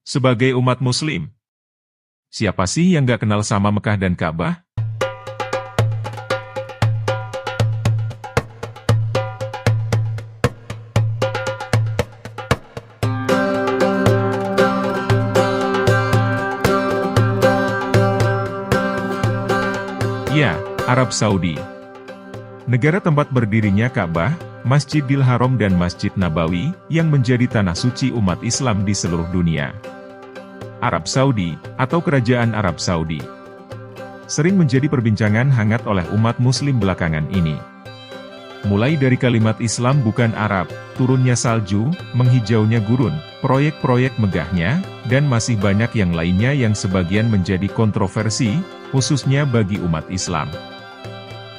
Sebagai umat Muslim, siapa sih yang gak kenal sama Mekah dan Ka'bah? Ya, Arab Saudi. Negara tempat berdirinya Ka'bah, Masjidil Haram dan Masjid Nabawi, yang menjadi tanah suci umat Islam di seluruh dunia. Arab Saudi, atau Kerajaan Arab Saudi, sering menjadi perbincangan hangat oleh umat Muslim belakangan ini. Mulai dari kalimat Islam bukan Arab, turunnya salju, menghijaunya gurun, proyek-proyek megahnya, dan masih banyak yang lainnya yang sebagian menjadi kontroversi, khususnya bagi umat Islam.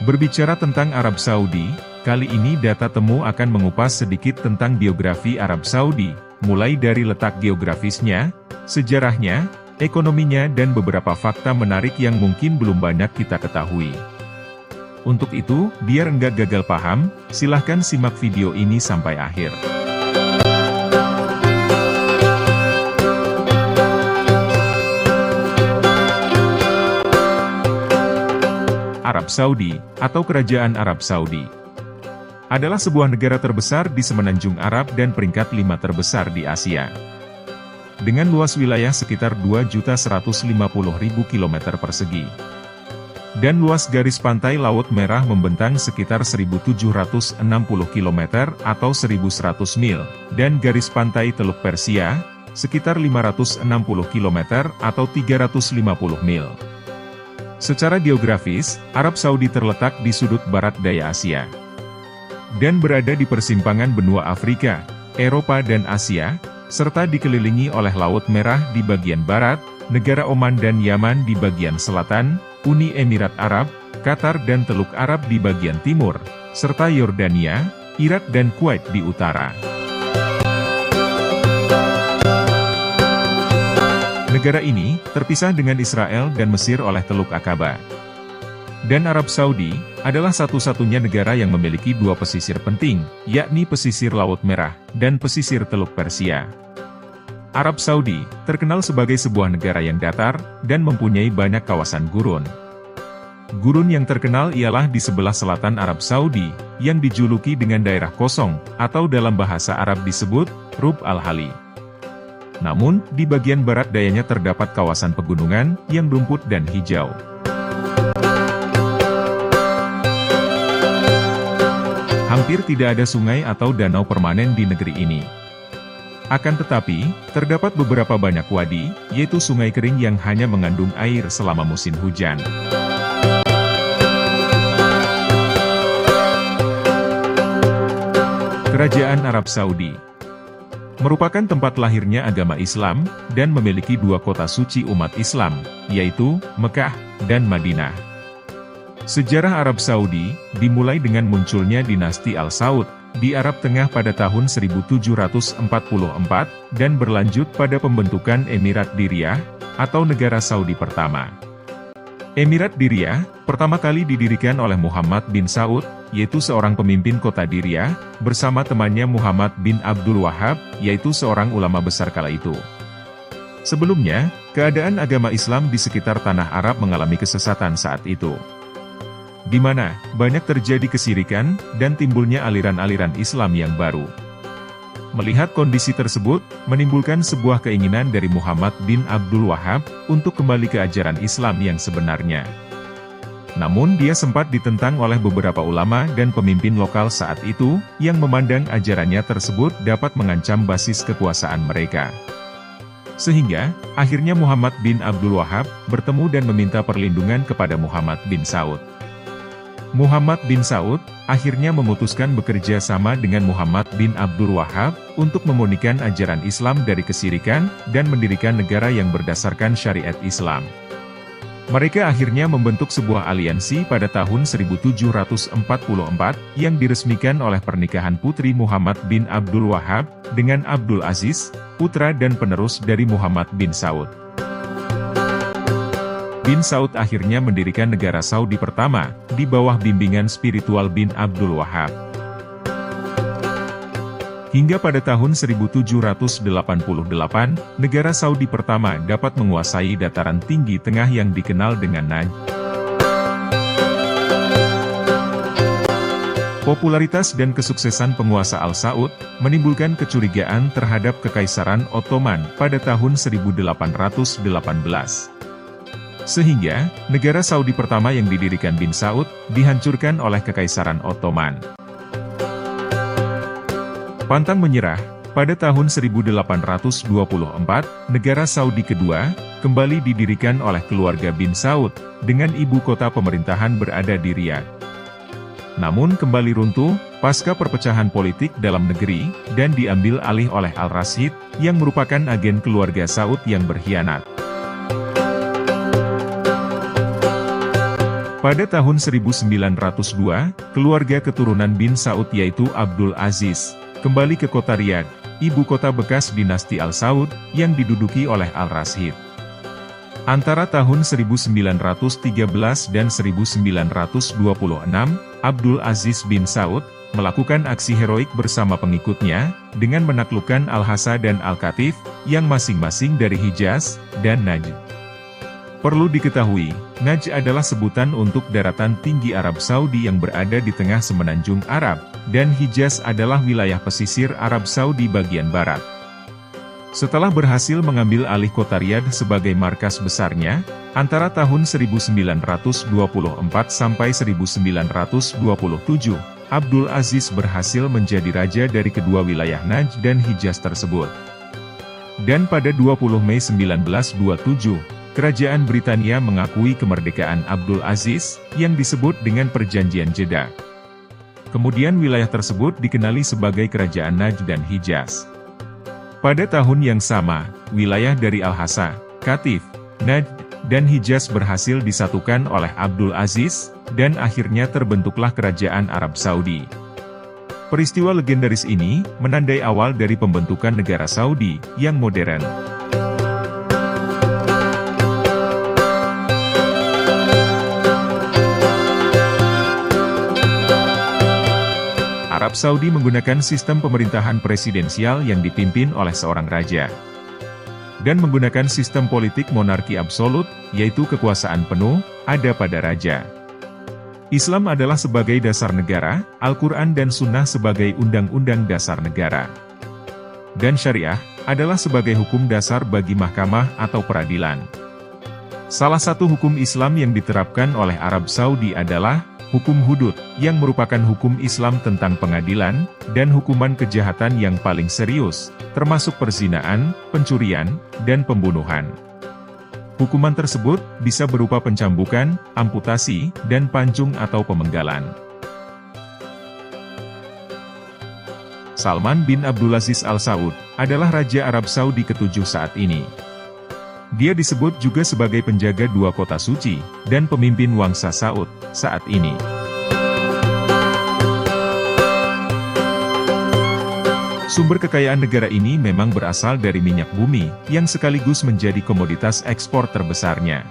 Berbicara tentang Arab Saudi, kali ini Data Temu akan mengupas sedikit tentang biografi Arab Saudi, mulai dari letak geografisnya, sejarahnya, ekonominya dan beberapa fakta menarik yang mungkin belum banyak kita ketahui. Untuk itu, biar enggak gagal paham, silahkan simak video ini sampai akhir. Arab Saudi, atau Kerajaan Arab Saudi, adalah sebuah negara terbesar di semenanjung Arab dan peringkat 5 terbesar di Asia. Dengan luas wilayah sekitar 2.150.000 km persegi. Dan luas garis pantai Laut Merah membentang sekitar 1.760 km atau 1.100 mil, dan garis pantai Teluk Persia, sekitar 560 km atau 350 mil. Secara geografis, Arab Saudi terletak di sudut barat daya Asia. Dan berada di persimpangan benua Afrika, Eropa dan Asia, serta dikelilingi oleh Laut Merah di bagian barat, negara Oman dan Yaman di bagian selatan, Uni Emirat Arab, Qatar dan Teluk Arab di bagian timur, serta Yordania, Irak dan Kuwait di utara. Negara ini terpisah dengan Israel dan Mesir oleh Teluk Aqaba. Dan Arab Saudi adalah satu-satunya negara yang memiliki dua pesisir penting, yakni pesisir Laut Merah dan pesisir Teluk Persia. Arab Saudi terkenal sebagai sebuah negara yang datar dan mempunyai banyak kawasan gurun. Gurun yang terkenal ialah di sebelah selatan Arab Saudi, yang dijuluki dengan daerah kosong, atau dalam bahasa Arab disebut Rub al-Hali. Namun, di bagian barat dayanya terdapat kawasan pegunungan yang rumput dan hijau. Hampir tidak ada sungai atau danau permanen di negeri ini. Akan tetapi, terdapat beberapa banyak wadi, yaitu sungai kering yang hanya mengandung air selama musim hujan. Kerajaan Arab Saudi merupakan tempat lahirnya agama Islam, dan memiliki dua kota suci umat Islam, yaitu Mekah dan Madinah. Sejarah Arab Saudi dimulai dengan munculnya dinasti Al-Saud di Arab Tengah pada tahun 1744 dan berlanjut pada pembentukan Emirat Diriyah atau Negara Saudi pertama. Emirat Diriyah pertama kali didirikan oleh Muhammad bin Saud, yaitu seorang pemimpin kota Diriyah, bersama temannya Muhammad bin Abdul Wahhab, yaitu seorang ulama besar kala itu. Sebelumnya, keadaan agama Islam di sekitar tanah Arab mengalami kesesatan saat itu, di mana banyak terjadi kesirikan dan timbulnya aliran-aliran Islam yang baru. Melihat kondisi tersebut, menimbulkan sebuah keinginan dari Muhammad bin Abdul Wahhab untuk kembali ke ajaran Islam yang sebenarnya. Namun dia sempat ditentang oleh beberapa ulama dan pemimpin lokal saat itu, yang memandang ajarannya tersebut dapat mengancam basis kekuasaan mereka. Sehingga, akhirnya Muhammad bin Abdul Wahhab bertemu dan meminta perlindungan kepada Muhammad bin Saud. Muhammad bin Saud akhirnya memutuskan bekerja sama dengan Muhammad bin Abdul Wahhab untuk memurnikan ajaran Islam dari kesirikan dan mendirikan negara yang berdasarkan syariat Islam. Mereka akhirnya membentuk sebuah aliansi pada tahun 1744 yang diresmikan oleh pernikahan putri Muhammad bin Abdul Wahhab dengan Abdul Aziz, putra dan penerus dari Muhammad bin Saud. Bin Saud akhirnya mendirikan negara Saudi pertama, di bawah bimbingan spiritual bin Abdul Wahhab. Hingga pada tahun 1788, negara Saudi pertama dapat menguasai dataran tinggi tengah yang dikenal dengan Najd. Popularitas dan kesuksesan penguasa Al Saud menimbulkan kecurigaan terhadap Kekaisaran Ottoman pada tahun 1818. Sehingga, negara Saudi pertama yang didirikan bin Saud dihancurkan oleh Kekaisaran Ottoman. Pantang menyerah, pada tahun 1824, negara Saudi kedua kembali didirikan oleh keluarga bin Saud, dengan ibu kota pemerintahan berada di Riyadh. Namun kembali runtuh, pasca perpecahan politik dalam negeri, dan diambil alih oleh Al-Rashid, yang merupakan agen keluarga Saud yang berkhianat. Pada tahun 1902, keluarga keturunan bin Saud yaitu Abdul Aziz, kembali ke kota Riyadh, ibu kota bekas dinasti Al Saud, yang diduduki oleh Al-Rashid. Antara tahun 1913 dan 1926, Abdul Aziz bin Saud melakukan aksi heroik bersama pengikutnya, dengan menaklukkan Al-Hasa dan Al-Qatif, yang masing-masing dari Hijaz dan Najd. Perlu diketahui, Najd adalah sebutan untuk daratan tinggi Arab Saudi yang berada di tengah semenanjung Arab, dan Hijaz adalah wilayah pesisir Arab Saudi bagian barat. Setelah berhasil mengambil alih kota Riyadh sebagai markas besarnya, antara tahun 1924 sampai 1927, Abdul Aziz berhasil menjadi raja dari kedua wilayah Najd dan Hijaz tersebut. Dan pada 20 Mei 1927, Kerajaan Britania mengakui kemerdekaan Abdul Aziz, yang disebut dengan Perjanjian Jeddah. Kemudian wilayah tersebut dikenali sebagai Kerajaan Najd dan Hijaz. Pada tahun yang sama, wilayah dari Al-Hasa, Qatif, Najd, dan Hijaz berhasil disatukan oleh Abdul Aziz, dan akhirnya terbentuklah Kerajaan Arab Saudi. Peristiwa legendaris ini menandai awal dari pembentukan negara Saudi yang modern. Arab Saudi menggunakan sistem pemerintahan presidensial yang dipimpin oleh seorang raja, dan menggunakan sistem politik monarki absolut, yaitu kekuasaan penuh ada pada raja. Islam adalah sebagai dasar negara, Al-Quran dan Sunnah sebagai undang-undang dasar negara. Dan syariah adalah sebagai hukum dasar bagi mahkamah atau peradilan. Salah satu hukum Islam yang diterapkan oleh Arab Saudi adalah hukum hudud, yang merupakan hukum Islam tentang pengadilan, dan hukuman kejahatan yang paling serius, termasuk perzinaan, pencurian, dan pembunuhan. Hukuman tersebut bisa berupa pencambukan, amputasi, dan pancung atau pemenggalan. Salman bin Abdulaziz Al Saud adalah Raja Arab Saudi ke-7 saat ini. Dia disebut juga sebagai penjaga dua kota suci, dan pemimpin Wangsa Saud saat ini. Sumber kekayaan negara ini memang berasal dari minyak bumi, yang sekaligus menjadi komoditas ekspor terbesarnya.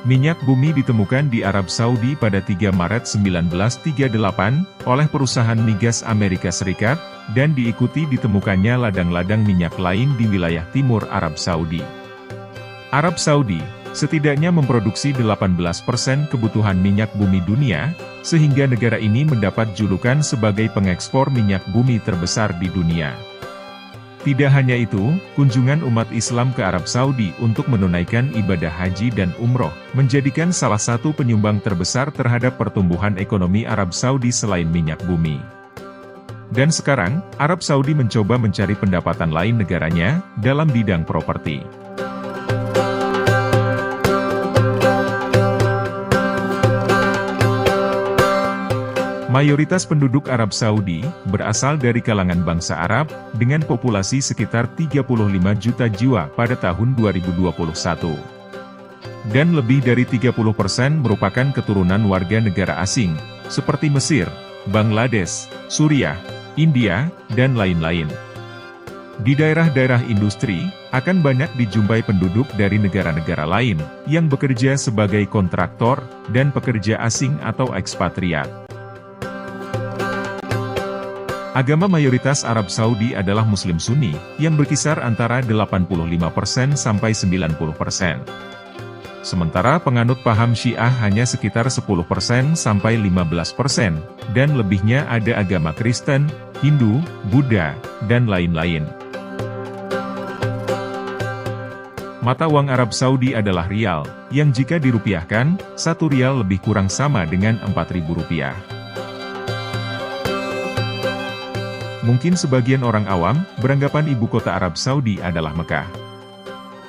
Minyak bumi ditemukan di Arab Saudi pada 3 Maret 1938, oleh perusahaan migas Amerika Serikat, dan diikuti ditemukannya ladang-ladang minyak lain di wilayah timur Arab Saudi. Arab Saudi setidaknya memproduksi 18% kebutuhan minyak bumi dunia, sehingga negara ini mendapat julukan sebagai pengekspor minyak bumi terbesar di dunia. Tidak hanya itu, kunjungan umat Islam ke Arab Saudi untuk menunaikan ibadah haji dan umroh, menjadikan salah satu penyumbang terbesar terhadap pertumbuhan ekonomi Arab Saudi selain minyak bumi. Dan sekarang, Arab Saudi mencoba mencari pendapatan lain negaranya, dalam bidang properti. Mayoritas penduduk Arab Saudi berasal dari kalangan bangsa Arab, dengan populasi sekitar 35 juta jiwa pada tahun 2021. Dan lebih dari 30% merupakan keturunan warga negara asing, seperti Mesir, Bangladesh, Suriah, India, dan lain-lain. Di daerah-daerah industri, akan banyak dijumpai penduduk dari negara-negara lain, yang bekerja sebagai kontraktor, dan pekerja asing atau ekspatriat. Agama mayoritas Arab Saudi adalah Muslim Sunni, yang berkisar antara 85% sampai 90%. Sementara penganut paham Syiah hanya sekitar 10% sampai 15%, dan lebihnya ada agama Kristen, Hindu, Buddha, dan lain-lain. Mata uang Arab Saudi adalah rial, yang jika dirupiahkan, 1 rial lebih kurang sama dengan Rp4.000. Mungkin sebagian orang awam beranggapan ibu kota Arab Saudi adalah Mekah.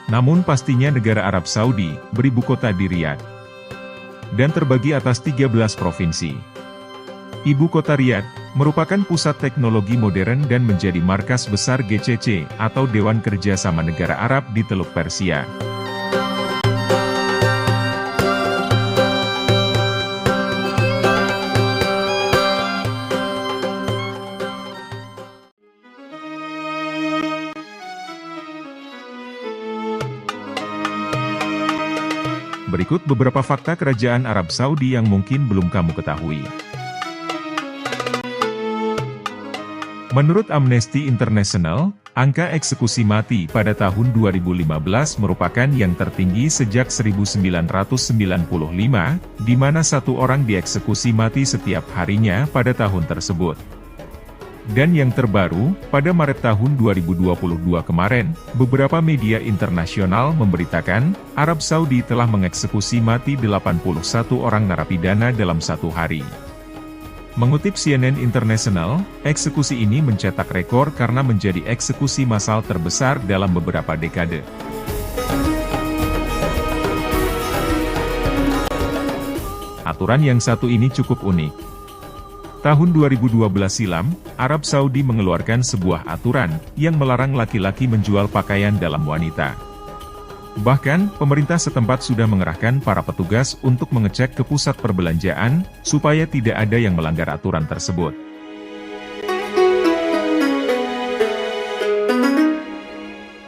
Namun pastinya negara Arab Saudi beribu kota di Riyadh dan terbagi atas 13 provinsi. Ibu kota Riyadh merupakan pusat teknologi modern dan menjadi markas besar GCC atau Dewan Kerjasama Negara Arab di Teluk Persia. Berikut beberapa fakta kerajaan Arab Saudi yang mungkin belum kamu ketahui. Menurut Amnesty International, angka eksekusi mati pada tahun 2015 merupakan yang tertinggi sejak 1995, di mana 1 orang dieksekusi mati setiap harinya pada tahun tersebut. Dan yang terbaru, pada Maret tahun 2022 kemarin, beberapa media internasional memberitakan, Arab Saudi telah mengeksekusi mati 81 orang narapidana dalam 1 hari. Mengutip CNN International, eksekusi ini mencetak rekor karena menjadi eksekusi massal terbesar dalam beberapa dekade. Aturan yang satu ini cukup unik. Tahun 2012 silam, Arab Saudi mengeluarkan sebuah aturan yang melarang laki-laki menjual pakaian dalam wanita. Bahkan, pemerintah setempat sudah mengerahkan para petugas untuk mengecek ke pusat perbelanjaan, supaya tidak ada yang melanggar aturan tersebut.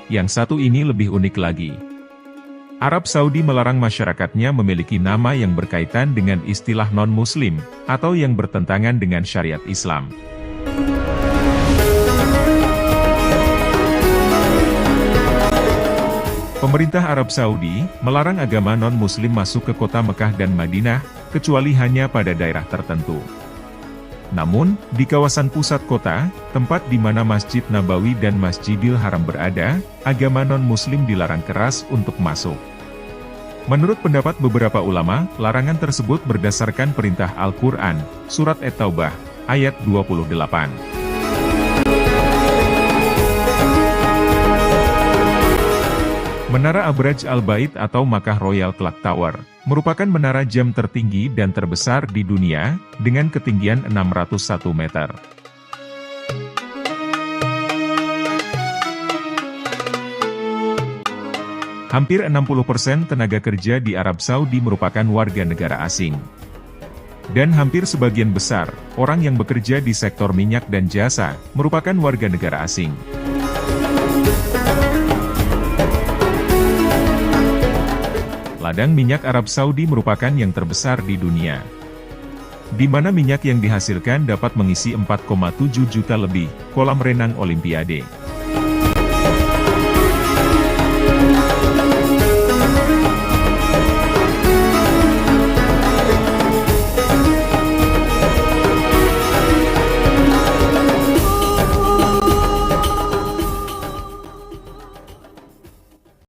Yang satu ini lebih unik lagi. Arab Saudi melarang masyarakatnya memiliki nama yang berkaitan dengan istilah non-muslim, atau yang bertentangan dengan syariat Islam. Pemerintah Arab Saudi melarang agama non-muslim masuk ke kota Mekah dan Madinah, kecuali hanya pada daerah tertentu. Namun, di kawasan pusat kota, tempat di mana Masjid Nabawi dan Masjidil Haram berada, agama non-muslim dilarang keras untuk masuk. Menurut pendapat beberapa ulama, larangan tersebut berdasarkan perintah Al-Quran, Surat At-Taubah, ayat 28. Menara Abraj Al-Bait atau Makkah Royal Clock Tower, merupakan menara jam tertinggi dan terbesar di dunia, dengan ketinggian 601 meter. Hampir 60% tenaga kerja di Arab Saudi merupakan warga negara asing. Dan hampir sebagian besar, orang yang bekerja di sektor minyak dan jasa, merupakan warga negara asing. Ladang minyak Arab Saudi merupakan yang terbesar di dunia, di mana minyak yang dihasilkan dapat mengisi 4,7 juta lebih kolam renang Olimpiade.